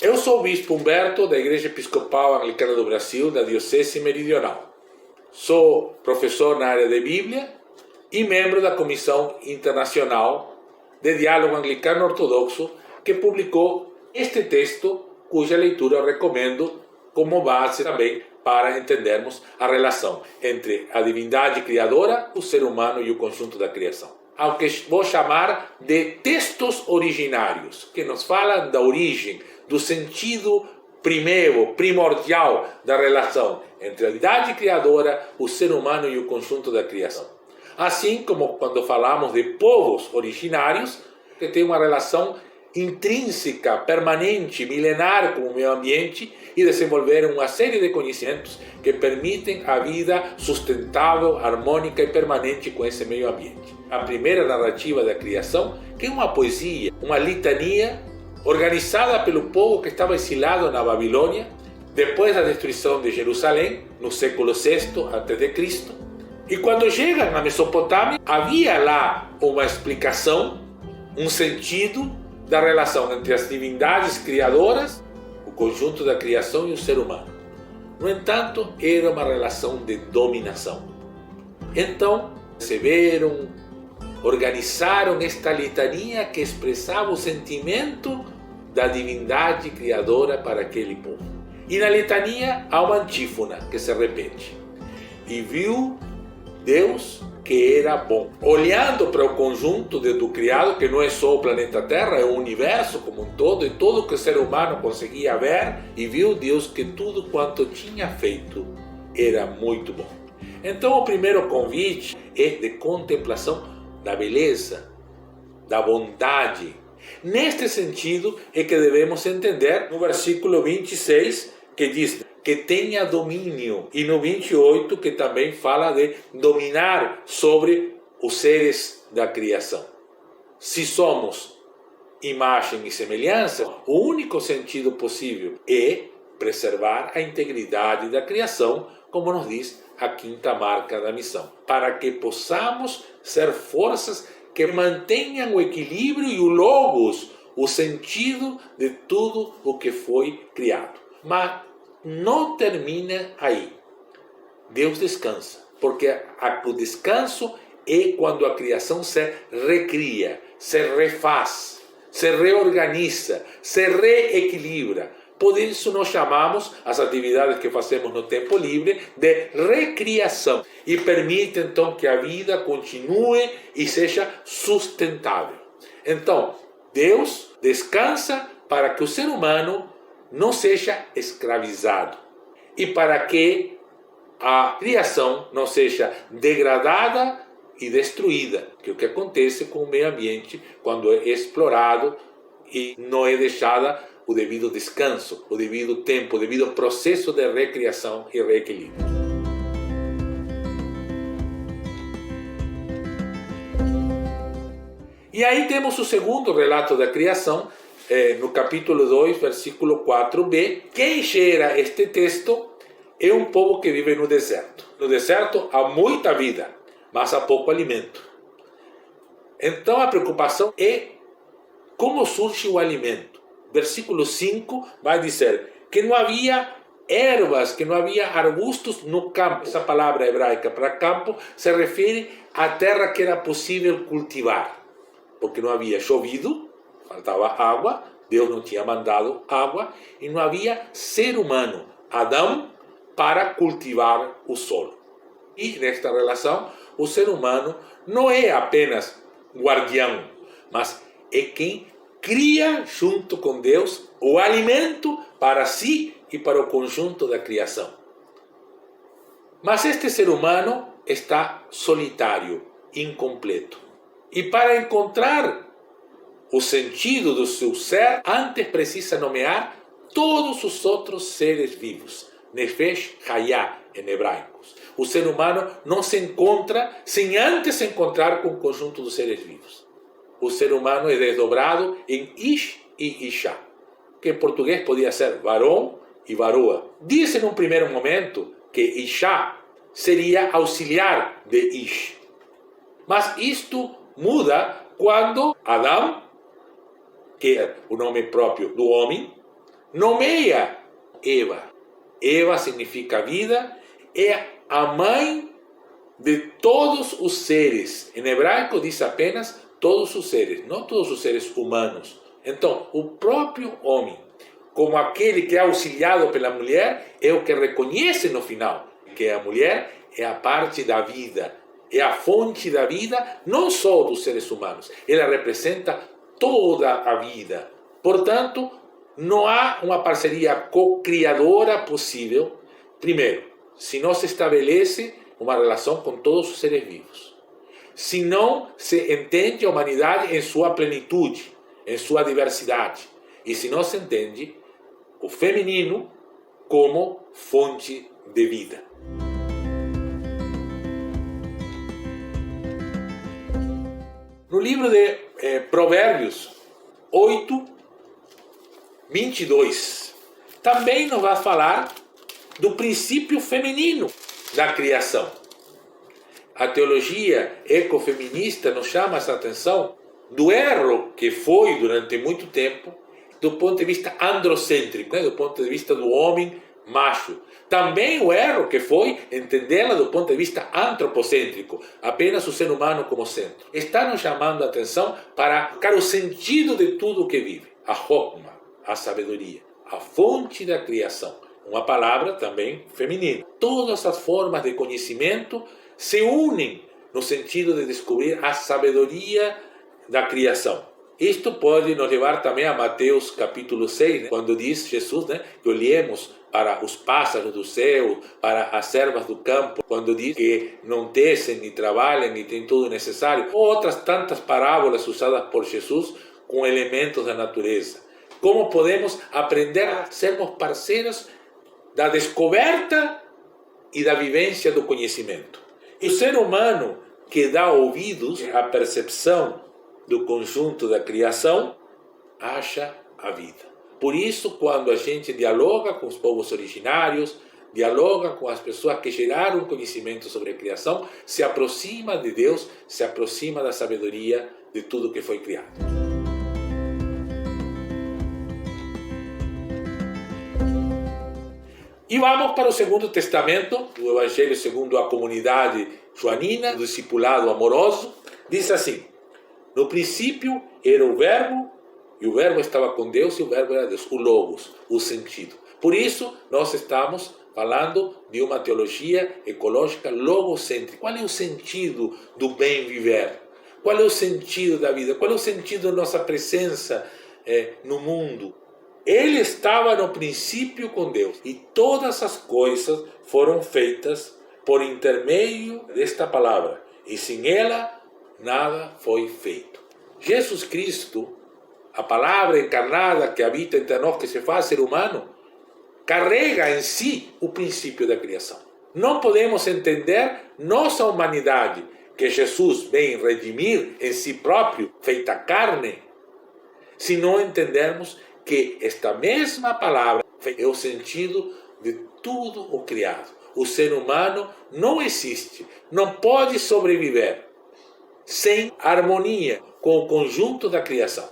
Eu sou o Bispo Humberto, da Igreja Episcopal Anglicana do Brasil, da Diocese Meridional. Sou professor na área de Bíblia e membro da Comissão Internacional de Diálogo Anglicano Ortodoxo, que publicou este texto, cuja leitura eu recomendo como base também para entendermos a relação entre a divindade criadora, o ser humano e o conjunto da criação. Ao que vou chamar de textos originários, que nos falam da origem, do sentido primeiro, primordial da relação entre a divindade criadora, o ser humano e o conjunto da criação. Assim como quando falamos de povos originários, que tem uma relação intrínseca, permanente, milenar com o meio ambiente e desenvolveram uma série de conhecimentos que permitem a vida sustentável, harmônica e permanente com esse meio ambiente. A primeira narrativa da criação, que é uma poesia, uma litania organizada pelo povo que estava exilado na Babilônia, depois da destruição de Jerusalém, no século VI a.C., e quando chegam na Mesopotâmia, havia lá uma explicação, um sentido da relação entre as divindades criadoras, o conjunto da criação e o ser humano. No entanto, era uma relação de dominação. Então, perceberam, organizaram esta litania que expressava o sentimento da divindade criadora para aquele povo. E na litania há uma antífona que se repete. E viu Deus que era bom. Olhando para o conjunto do criado, que não é só o planeta Terra, é o universo como um todo, e tudo que o ser humano conseguia ver, e viu Deus que tudo quanto tinha feito era muito bom. Então o primeiro convite é de contemplação da beleza, da bondade. Neste sentido é que devemos entender no versículo 26, que diz que tenha domínio, e no 28 que também fala de dominar sobre os seres da criação. Se somos imagem e semelhança, o único sentido possível é preservar a integridade da criação, como nos diz a quinta marca da missão, para que possamos ser forças que mantenham o equilíbrio e o logos, o sentido de tudo o que foi criado. Mas não termina aí. Deus descansa, porque o descanso é quando a criação se recria, se refaz, se reorganiza, se reequilibra. Por isso nós chamamos as atividades que fazemos no tempo livre de recriação e permite então que a vida continue e seja sustentável. Então, Deus descansa para que o ser humano não seja escravizado e para que a criação não seja degradada e destruída, que é o que acontece com o meio ambiente quando é explorado e não é deixada o devido descanso, o devido tempo, o devido processo de recriação e reequilíbrio. E aí temos o segundo relato da criação, no capítulo 2, versículo 4b. Quem gera este texto é um povo que vive no deserto. No deserto há muita vida, mas há pouco alimento. Então a preocupação é como surge o alimento. Versículo 5 vai dizer que não havia ervas, que não havia arbustos no campo. Essa palavra hebraica para campo se refere à terra que era possível cultivar, porque não havia chovido, faltava água, Deus não tinha mandado água, e não havia ser humano, Adão, para cultivar o solo. E nesta relação, o ser humano não é apenas guardião, mas é quem cria junto com Deus o alimento para si e para o conjunto da criação. Mas este ser humano está solitário, incompleto. E para encontrar o sentido do seu ser, antes precisa nomear todos os outros seres vivos. Nefesh Hayah, em hebraico. O ser humano não se encontra sem antes se encontrar com o conjunto dos seres vivos. O ser humano é desdobrado em Ish e Isha, que em português podia ser varão e varoa. Diz em um primeiro momento que Isha seria auxiliar de Ish. Mas isto muda quando Adão, que é o nome próprio do homem, nomeia Eva. Eva significa vida, é a mãe de todos os seres. Em hebraico diz apenas todos os seres, não todos os seres humanos. Então, o próprio homem, como aquele que é auxiliado pela mulher, é o que reconhece no final que a mulher é a parte da vida, é a fonte da vida, não só dos seres humanos. Ela representa toda a vida. Portanto, não há uma parceria co-criadora possível, primeiro, se não se estabelece uma relação com todos os seres vivos. Se não se entende a humanidade em sua plenitude, em sua diversidade. E se não se entende o feminino como fonte de vida. No livro de Provérbios 8, 22, também nos vai falar do princípio feminino da criação. A teologia ecofeminista nos chama essa atenção do erro que foi durante muito tempo do ponto de vista androcêntrico, do ponto de vista do homem macho. Também o erro que foi entendê-la do ponto de vista antropocêntrico, apenas o ser humano como centro. Está nos chamando a atenção para o sentido de tudo o que vive. A Hokmah, a sabedoria, a fonte da criação. Uma palavra também feminina. Todas as formas de conhecimento se unem no sentido de descobrir a sabedoria da criação. Isto pode nos levar também a Mateus capítulo 6, quando diz Jesus que olhemos para os pássaros do céu, para as servas do campo, quando diz que não tecem, nem trabalham, e têm tudo necessário. Outras tantas parábolas usadas por Jesus com elementos da natureza. Como podemos aprender a sermos parceiros da descoberta e da vivência do conhecimento. E o ser humano que dá ouvidos à percepção do conjunto da criação, acha a vida. Por isso, quando a gente dialoga com os povos originários, dialoga com as pessoas que geraram conhecimento sobre a criação, se aproxima de Deus, se aproxima da sabedoria de tudo que foi criado. E vamos para o Segundo Testamento, do Evangelho segundo a comunidade joanina, do discipulado amoroso. Diz assim: no princípio era o Verbo, e o Verbo estava com Deus, e o Verbo era Deus, o Logos, o sentido. Por isso, nós estamos falando de uma teologia ecológica logocêntrica. Qual é o sentido do bem viver? Qual é o sentido da vida? Qual é o sentido da nossa presença no mundo? Ele estava no princípio com Deus, e todas as coisas foram feitas por intermédio desta palavra, e sem ela nada foi feito. Jesus Cristo, a palavra encarnada que habita entre nós, que se faz ser humano, carrega em si o princípio da criação. Não podemos entender nossa humanidade, que Jesus vem redimir em si próprio, feita carne, se não entendermos que esta mesma palavra é o sentido de tudo o criado. O ser humano não existe, não pode sobreviver sem harmonia com o conjunto da criação.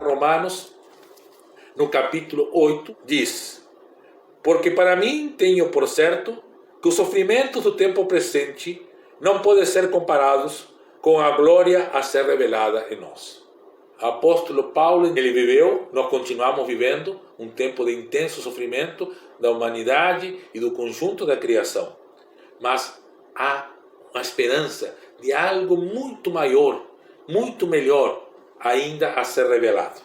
Romanos, no capítulo 8, diz: porque para mim tenho por certo que os sofrimentos do tempo presente não podem ser comparados com a glória a ser revelada em nós. O apóstolo Paulo, ele viveu, nós continuamos vivendo um tempo de intenso sofrimento da humanidade e do conjunto da criação. Mas há uma esperança de algo muito maior, muito melhor ainda a ser revelado.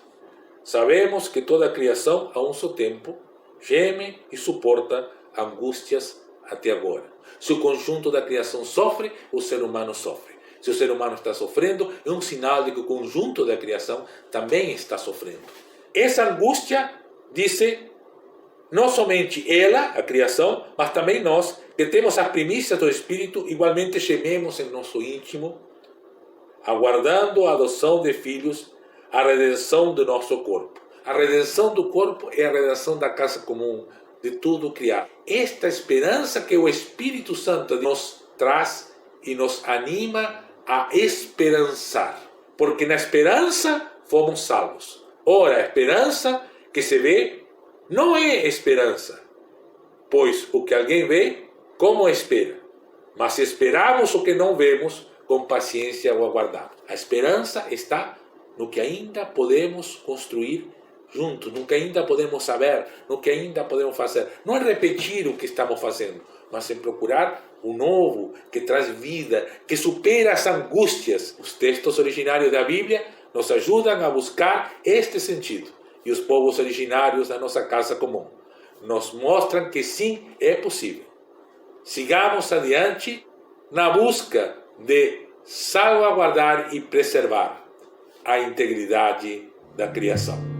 Sabemos que toda a criação, a um só tempo, geme e suporta angústias até agora. Se o conjunto da criação sofre, o ser humano sofre. Se o ser humano está sofrendo, é um sinal de que o conjunto da criação também está sofrendo. Essa angústia, disse, não somente ela, a criação, mas também nós, que temos as primícias do Espírito, igualmente gememos em nosso íntimo, aguardando a adoção de filhos, a redenção do nosso corpo. A redenção do corpo é a redenção da casa comum, de tudo criado. Esta esperança que o Espírito Santo nos traz e nos anima a esperançar. porque na esperança fomos salvos. Ora, a esperança que se vê não é esperança, pois o que alguém vê, como espera? Mas se esperamos o que não vemos, com paciência o aguardamos. A esperança está no que ainda podemos construir juntos, no que ainda podemos saber, no que ainda podemos fazer. Não é repetir o que estamos fazendo, mas em procurar o novo, que traz vida, que supera as angústias. Os textos originários da Bíblia nos ajudam a buscar este sentido. E os povos originários da nossa casa comum nos mostram que sim, é possível. Sigamos adiante na busca de salvaguardar e preservar a integridade da criação.